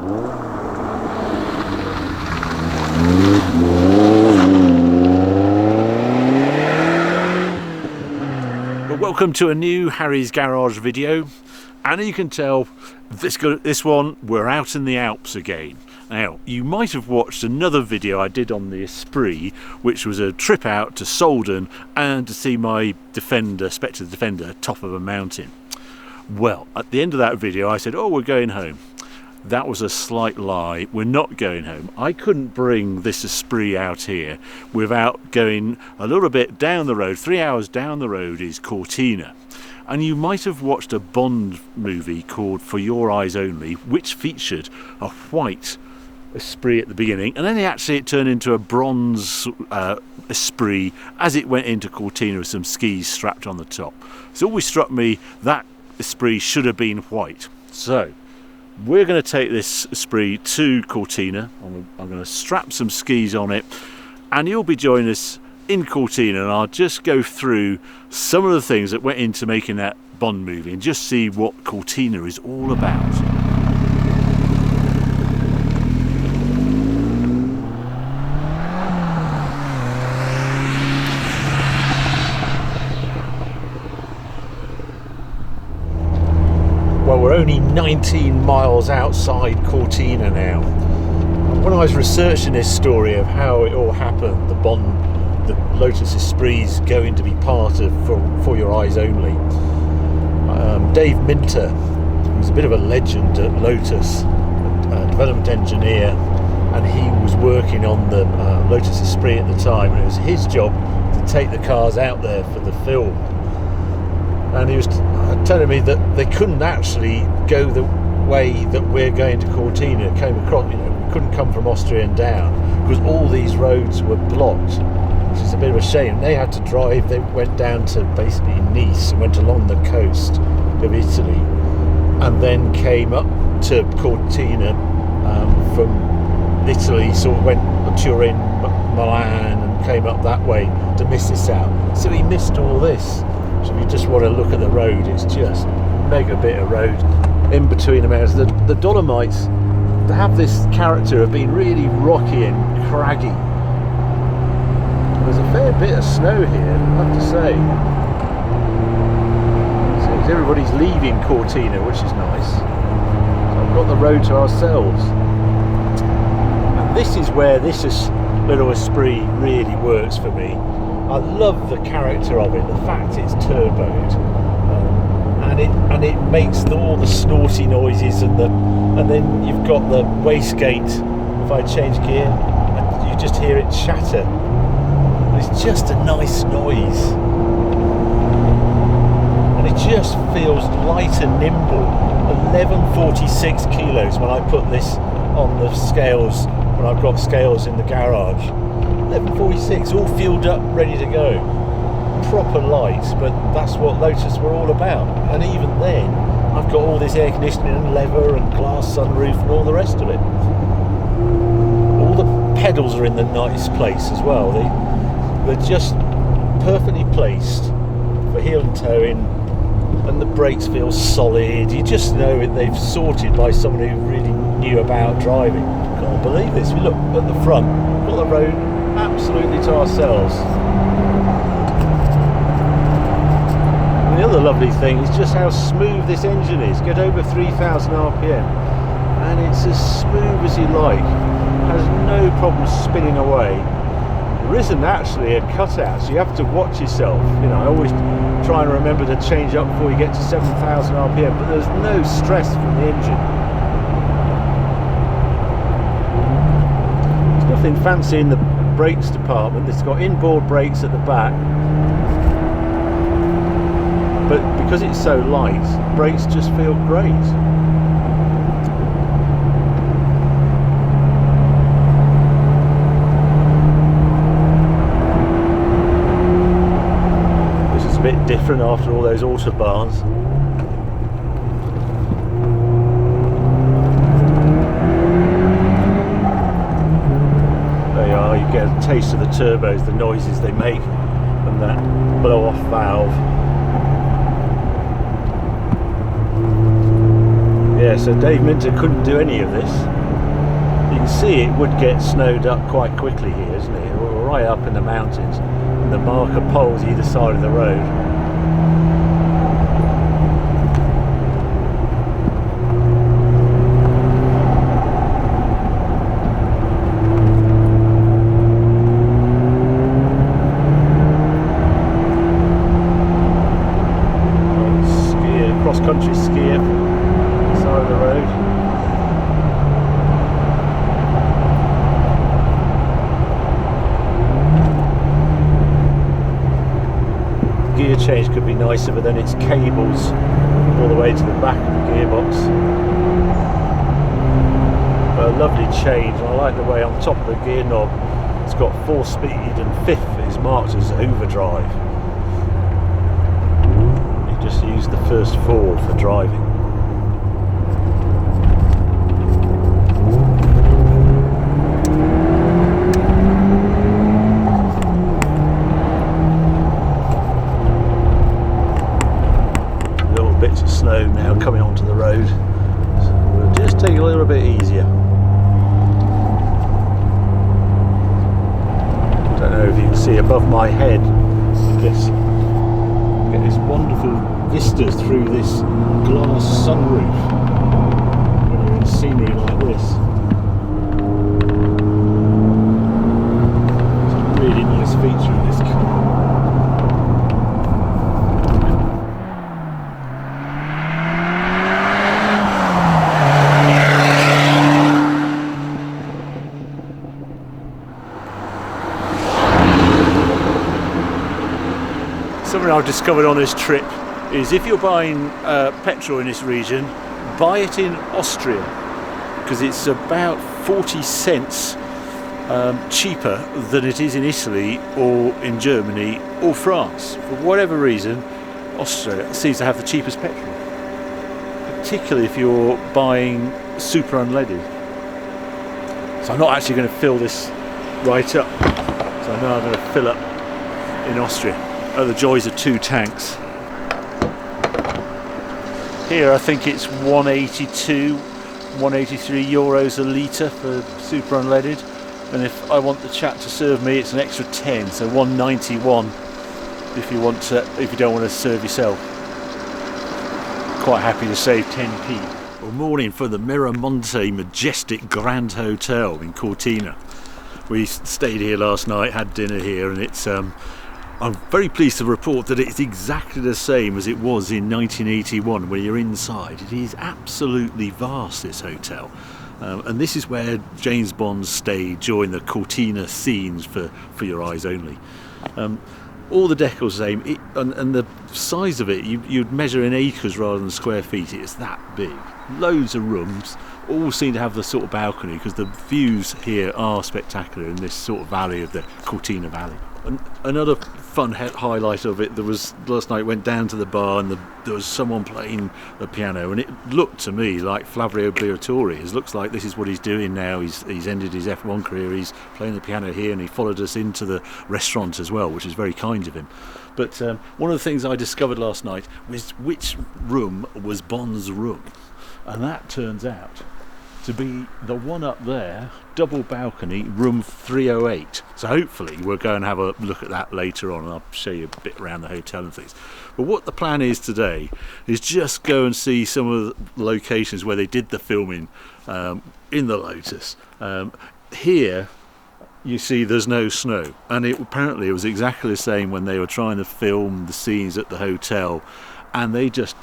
Well, welcome to a new Harry's Garage video, and you can tell this one we're out in the Alps again. Now, you might have watched another video I did on the Esprit, which was a trip out to Solden and to see my Defender, Spectre Defender, top of a mountain. Well, at the end of that video I said, oh, we're going home. That was a slight lie. We're not going home. I couldn't bring this Esprit out here without going a little bit down the road. 3 hours down the road is Cortina. And you might have watched a Bond movie called For Your Eyes Only, which featured a white Esprit at the beginning, and then it turned into a bronze Esprit as it went into Cortina with some skis strapped on the top. It's always struck me that Esprit should have been white. So we're going to take this Esprit to Cortina. I'm going to strap some skis on it, and you'll be joining us in Cortina, and I'll just go through some of the things that went into making that Bond movie and just see what Cortina is all about. Well, we're only 19 miles outside Cortina now. When I was researching this story of how it all happened, the Lotus Esprit's going to be part of For Your Eyes Only. Dave Minter, who's a bit of a legend at Lotus, a development engineer, and he was working on the Lotus Esprit at the time, and it was his job to take the cars out there for the film. And he was telling me that they couldn't actually go the way that we're going to Cortina. It came across, we couldn't come from Austria and down because all these roads were blocked, which is a bit of a shame. They had to drive. They went down to basically Nice and went along the coast of Italy, and then came up to Cortina from Italy. Sort of went to Turin, Milan, and came up that way to miss this out. So he missed all this. So if you just want to look at the road, it's just mega bit of road in between the mountains. The Dolomites, they have this character of being really rocky and craggy. There's a fair bit of snow here, I have to say. Seems everybody's leaving Cortina, which is nice. So I've got the road to ourselves. And this is where this little Esprit really works for me. I love the character of it, the fact it's turboed, and it makes all the snorty noises, and then you've got the wastegate. If I change gear, you just hear it chatter. It's just a nice noise, and it just feels light and nimble. 1146 kilos when I put this on the scales, when I've got scales in the garage. 1146, all fueled up, ready to go. Proper light, but that's what Lotus were all about. And even then, I've got all this air conditioning and leather and glass sunroof and all the rest of it. All the pedals are in the nice place as well. They're just perfectly placed for heel and toe in, and the brakes feel solid. You just know they've sorted by someone who really knew about driving. Can't believe this. We look at the front, we've got the road absolutely to ourselves. And the other lovely thing is just how smooth this engine is. Get over 3,000 RPM and it's as smooth as you like. Has no problem spinning away. There isn't actually a cutout, so you have to watch yourself. I always try and remember to change up before you get to 7,000 RPM, but there's no stress from the engine. There's nothing fancy in the brakes department. It's got inboard brakes at the back, but because it's so light, brakes just feel great. This is a bit different after all those autobahns. You get a taste of the turbos, the noises they make, and that blow-off valve. Yeah, so Dave Minter couldn't do any of this. You can see it would get snowed up quite quickly here, isn't it? We're right up in the mountains, and the marker poles either side of the road. Cross-country skier, side of the road. Gear change could be nicer, but then it's cables all the way to the back of the gearbox. But a lovely change. I like the way on top of the gear knob it's got 4-speed and 5th is marked as overdrive. Just use the first 4 for driving. Little bits of snow now coming onto the road, so we'll just take it a little bit easier. Don't know if you can see above my head this. Get this wonderful vistas through this glass sunroof when you're in scenery like this. It's a really nice feature of this car. Something I've discovered on this trip is if you're buying petrol in this region, buy it in Austria, because it's about 40 cents cheaper than it is in Italy or in Germany or France. For whatever reason, Austria seems to have the cheapest petrol, particularly if you're buying super unleaded. So I'm not actually going to fill this right up, so I know I'm going to fill up in Austria. Oh, the joys of 2 tanks. Here I think it's 182, 183 euros a litre for super unleaded, and if I want the chap to serve me it's an extra 10, so 191 if you don't want to serve yourself. Quite happy to save 10p. Well, morning for the Miramonte Majestic Grand Hotel in Cortina. We stayed here last night, had dinner here, and it's I'm very pleased to report that it's exactly the same as it was in 1981 when you're inside. It is absolutely vast, this hotel. And this is where James Bond stayed during the Cortina scenes for Your Eyes Only. All the decor is the same, and the size of it, you'd measure in acres rather than square feet. It's that big. Loads of rooms, all seem to have the sort of balcony, because the views here are spectacular in this sort of valley of the Cortina Valley. Another fun highlight of it, there was last night, went down to the bar and there was someone playing the piano, and it looked to me like Flavio Briatore. It looks like this is what he's doing now. He's ended his F1 career, he's playing the piano here, and he followed us into the restaurant as well, which is very kind of him. But one of the things I discovered last night was which room was Bond's room, and that turns out to be the one up there, double balcony, room 308. So hopefully we'll go and have a look at that later on, and I'll show you a bit around the hotel and things. But what the plan is today is just go and see some of the locations where they did the filming in the Lotus. Here you see there's no snow, and apparently it was exactly the same when they were trying to film the scenes at the hotel, and they just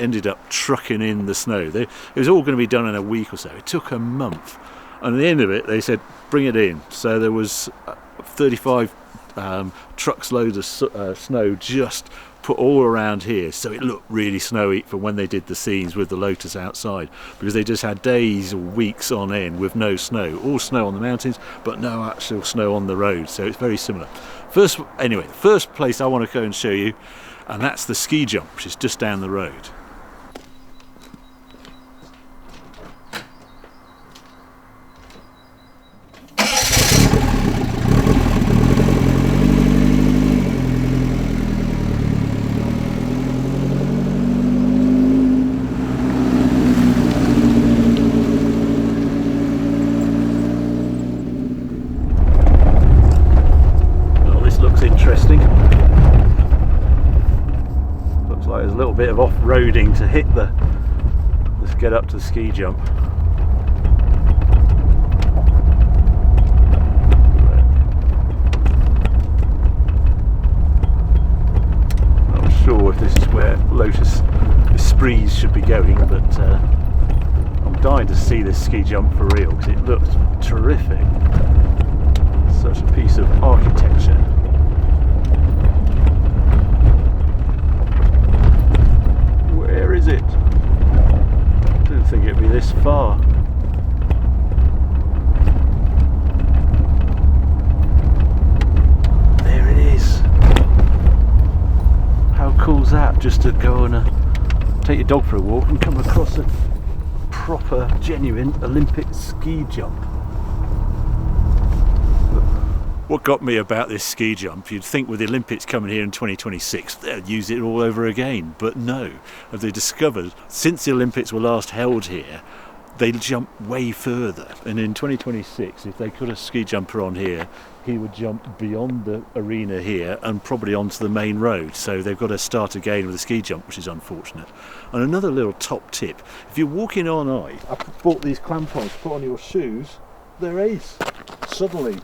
ended up trucking in the snow. It was all going to be done in a week or so. It took a month, and at the end of it they said bring it in. So there was 35 trucks loads of snow just put all around here, so it looked really snowy for when they did the scenes with the Lotus outside, because they just had days or weeks on end with no snow. All snow on the mountains, but no actual snow on the road, so it's very similar. Anyway, the first place I want to go and show you, and that's the ski jump, which is just down the road. off-roading to hit the... Let's get up to the ski jump. Not sure if this is where Lotus Esprit should be going, but I'm dying to see this ski jump for real because it looks terrific. Such a piece of architecture. Where is it? I didn't think it'd be this far. There it is. How cool's that? Just to go and take your dog for a walk and come across a proper, genuine Olympic ski jump. What got me about this ski jump, you'd think with the Olympics coming here in 2026 they'd use it all over again, but no. As they discovered, since the Olympics were last held here, they jump way further, and in 2026 if they put a ski jumper on here, he would jump beyond the arena here and probably onto the main road. So they've got to start again with a ski jump, which is unfortunate. And another little top tip, if you're walking on ice, I bought these crampons to put on your shoes, they're ace. Suddenly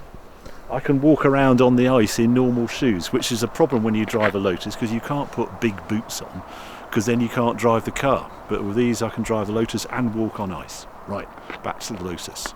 I can walk around on the ice in normal shoes, which is a problem when you drive a Lotus because you can't put big boots on because then you can't drive the car. But with these I can drive the Lotus and walk on ice. Right, back to the Lotus.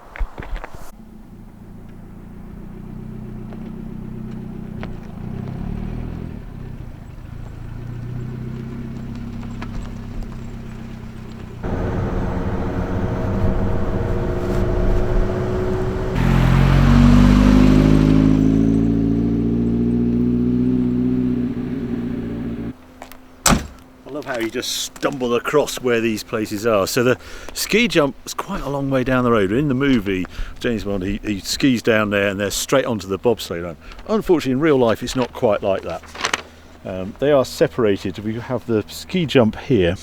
How you just stumble across where these places are. So the ski jump is quite a long way down the road. In the movie, James Bond, he skis down there and they're straight onto the bobsleigh run. Unfortunately, in real life, it's not quite like that. They are separated. We have the ski jump here,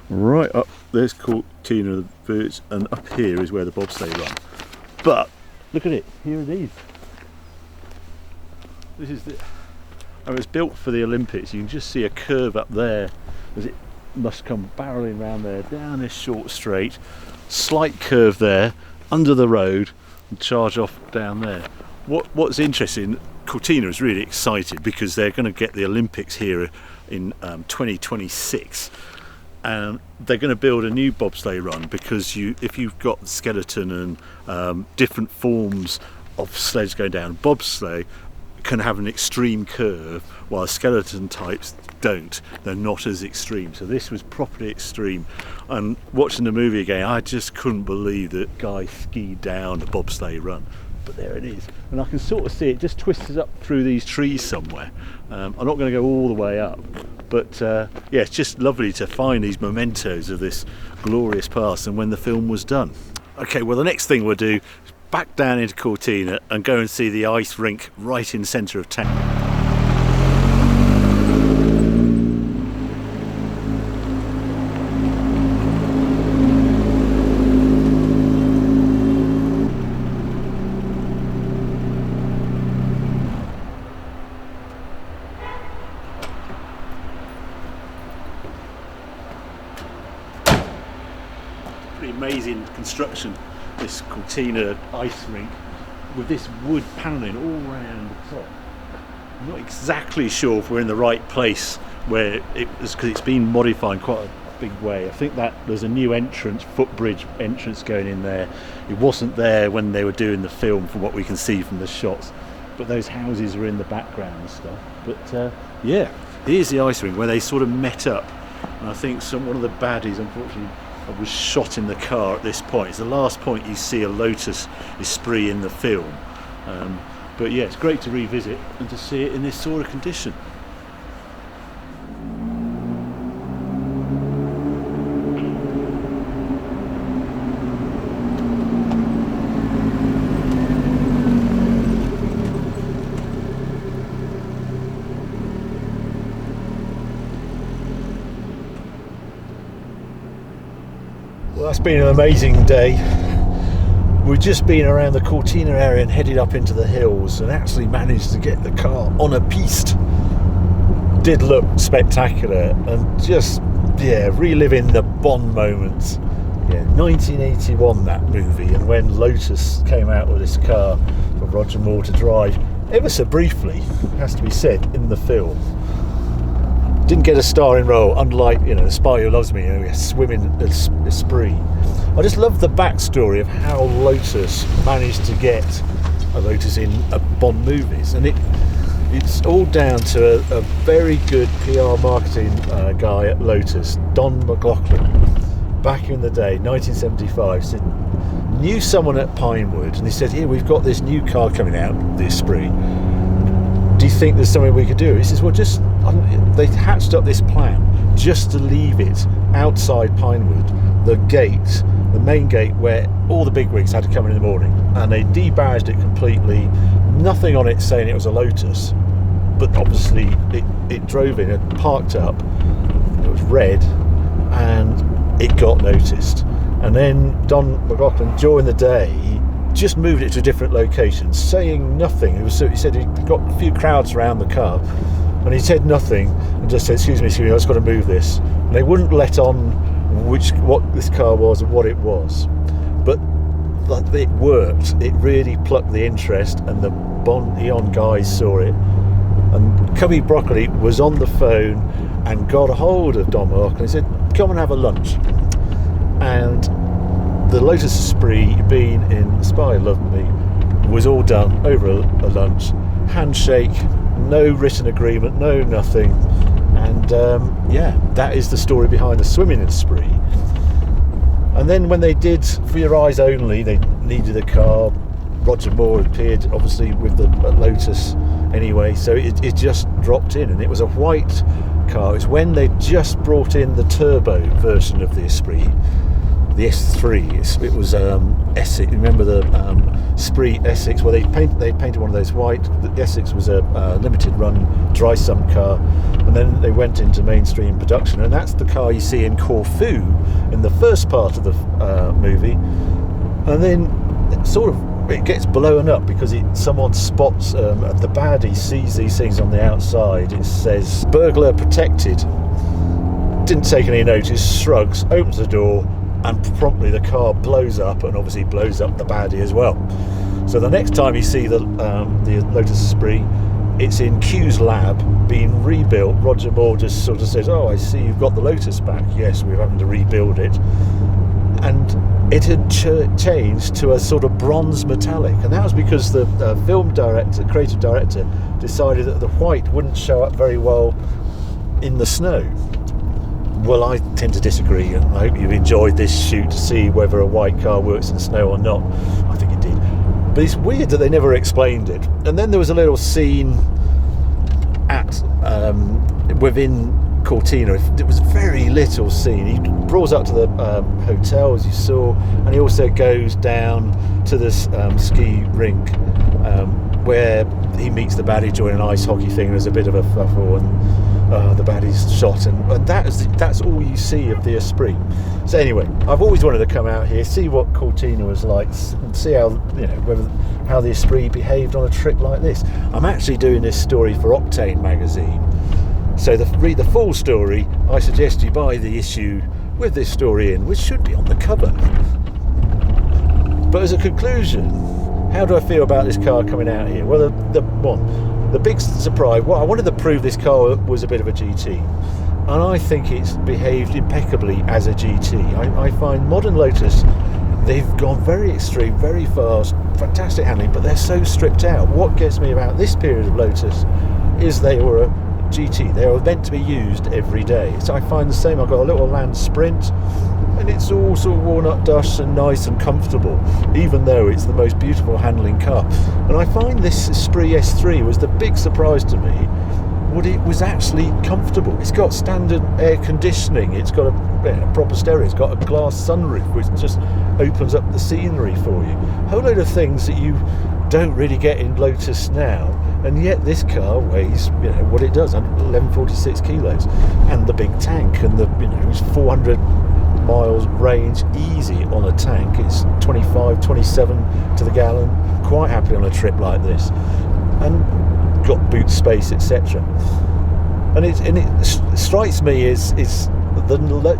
right up. There's Cortina, the birds, and up here is where the bobsleigh run. But look at it. Here it is. This is the. It was built for the Olympics. You can just see a curve up there as it must come barreling around there, down this short straight, slight curve there, under the road, and charge off down there. What's interesting, Cortina is really excited because they're going to get the Olympics here in 2026. And they're going to build a new bobsleigh run because if you've got skeleton and different forms of sleds going down, bobsleigh can have an extreme curve while skeleton types don't. They're not as extreme. So this was properly extreme, and watching the movie again I just couldn't believe that guy skied down a bobsleigh run. But there it is, and I can sort of see it just twists up through these trees somewhere. I'm not going to go all the way up, but yeah, it's just lovely to find these mementos of this glorious past and when the film was done. Okay, well the next thing we'll do is back down into Cortina and go and see the ice rink right in the centre of town. Pretty amazing construction, this Cortina ice rink with this wood panelling all around the top. I'm not exactly sure if we're in the right place where it was, because it's been modified quite a big way. I think that there's a new entrance, footbridge entrance going in there. It wasn't there when they were doing the film from what we can see from the shots, but those houses are in the background and stuff. But yeah, here's the ice rink where they sort of met up, and I think one of the baddies unfortunately was shot in the car at this point. It's the last point you see a Lotus Esprit in the film. But yeah, it's great to revisit and to see it in this sort of condition. Well, that's been an amazing day. We've just been around the Cortina area and headed up into the hills and actually managed to get the car on a piste. Did look spectacular and just yeah, reliving the Bond moments. Yeah, 1981, that movie, and when Lotus came out with this car for Roger Moore to drive, ever so briefly, has to be said, in the film. Didn't get a starring role, unlike, The Spy Who Loves Me, Swimming Esprit. I just love the backstory of how Lotus managed to get a Lotus in Bond movies, and it's all down to a very good PR marketing guy at Lotus, Don McLaughlin. Back in the day, 1975, knew someone at Pinewood, and he said, "Here, we've got this new car coming out, the Esprit. Do you think there's something we could do?" He says, "Well, they hatched up this plan just to leave it outside Pinewood, the main gate where all the bigwigs had to come in the morning, and they debadged it completely. Nothing on it saying it was a Lotus, but obviously it drove in, it parked up, it was red, and it got noticed. And then Don McLaughlin, during the day, just moved it to a different location, saying nothing. He said he got a few crowds around the car, and he said nothing, and just said, excuse me, I've just got to move this." And they wouldn't let on what this car was and what it was. But it worked. It really plucked the interest, and the Bond Eon guys saw it. And Cubby Broccoli was on the phone and got a hold of Don McLaughlin and said, "Come and have a lunch." And the Lotus Esprit, being in The Spy Who Loved Me, was all done over a lunch. Handshake, no written agreement, no nothing. And that is the story behind the Swimming Esprit. And then when they did For Your Eyes Only, they needed a car. Roger Moore appeared, obviously, with the Lotus anyway, so it just dropped in, and it was a white car. It's when they just brought in the turbo version of the Esprit, the S3. It was Essex. Remember the Esprit Essex? Well, they painted one of those white. The Essex was a limited run dry sump car, and then they went into mainstream production, and that's the car you see in Corfu in the first part of the movie, and then it gets blown up because someone spots the baddie sees these things on the outside. It says "burglar protected." Didn't take any notice, shrugs, opens the door, and promptly the car blows up, and obviously blows up the baddie as well. So the next time you see the Lotus Esprit, it's in Q's lab being rebuilt. Roger Moore just sort of says, "Oh, I see you've got the Lotus back." "Yes, we're having to rebuild it." And it had changed to a sort of bronze metallic, and that was because the creative director, decided that the white wouldn't show up very well in the snow. Well, I tend to disagree, and I hope you've enjoyed this shoot to see whether a white car works in snow or not. I think it did. But it's weird that they never explained it. And then there was a little scene within Cortina. It was very little scene. He brought up to the hotel, as you saw, and he also goes down to this ski rink where he meets the baddie during an ice hockey thing. There's a bit of a fuffle, and the baddie's shot, and that's all you see of the Esprit. So anyway, I've always wanted to come out here, see what Cortina was like, and see how the Esprit behaved on a trip like this. I'm actually doing this story for Octane Magazine. So to read the full story, I suggest you buy the issue with this story in, which should be on the cover. But as a conclusion, how do I feel about this car coming out here? Well, the big surprise, I wanted to prove this car was a bit of a GT, and I think it's behaved impeccably as a GT. I find modern Lotus, they've gone very extreme, very fast, fantastic handling, but they're so stripped out. What gets me about this period of Lotus is they were a GT. They were meant to be used every day. So I find the same. I've got a little Land Sprint, and it's all sort of walnut dust and nice and comfortable, even though it's the most beautiful handling car. And I find this Esprit S3 was the big surprise to me. It was actually comfortable. It's got standard air conditioning. It's got a proper stereo. It's got a glass sunroof, which just opens up the scenery for you. A whole load of things that you don't really get in Lotus now, and yet this car weighs what it does, 1146 kilos, and the big tank, and it's 400 miles range easy on a tank. It's 25, 27 to the gallon, quite happy on a trip like this, and got boot space, etc. And it strikes me is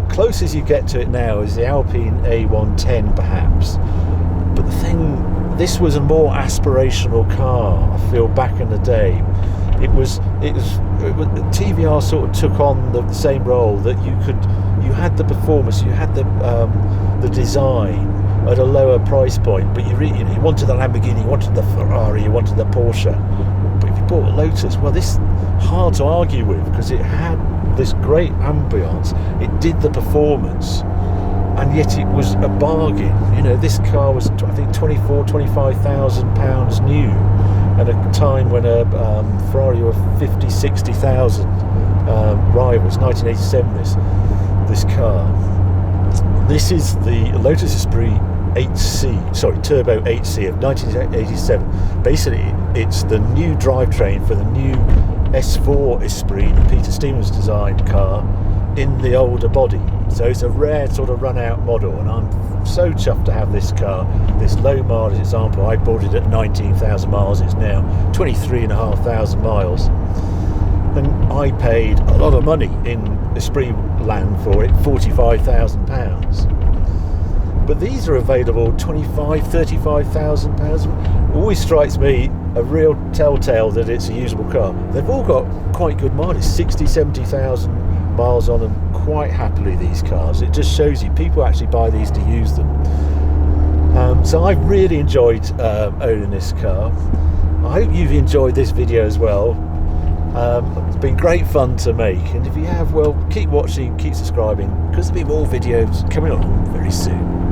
closest you get to it now is the Alpine A110 perhaps, but the thing, this was a more aspirational car. I feel back in the day it was TVR sort of took on the same role, that you had the performance, you had the design at a lower price point, but you wanted the Lamborghini, you wanted the Ferrari, you wanted the Porsche. But if you bought a Lotus, well, this hard to argue with, because it had this great ambience, it did the performance, and yet it was a bargain. This car was, I think, £25,000 new, at a time when a Ferrari were 50, 60,000 rivals. 1987, this car. This is the Lotus Esprit Turbo 8C of 1987. Basically, it's the new drivetrain for the new S4 Esprit, the Peter Stevens designed car, in the older body. So it's a rare sort of run-out model, and I'm so chuffed to have this car. This low mileage example, I bought it at 19,000 miles. It's now 23,500 miles. And I paid a lot of money in Esprit land for it, £45,000. But these are available £25,000, £35,000. Always strikes me a real telltale that it's a usable car. They've all got quite good mileage, 60, 70,000 miles on them quite happily, these cars. It just shows you people actually buy these to use them. So I've really enjoyed owning this car. I hope you've enjoyed this video as well. It's been great fun to make, and if you have, well, keep watching, keep subscribing, because there'll be more videos coming on very soon.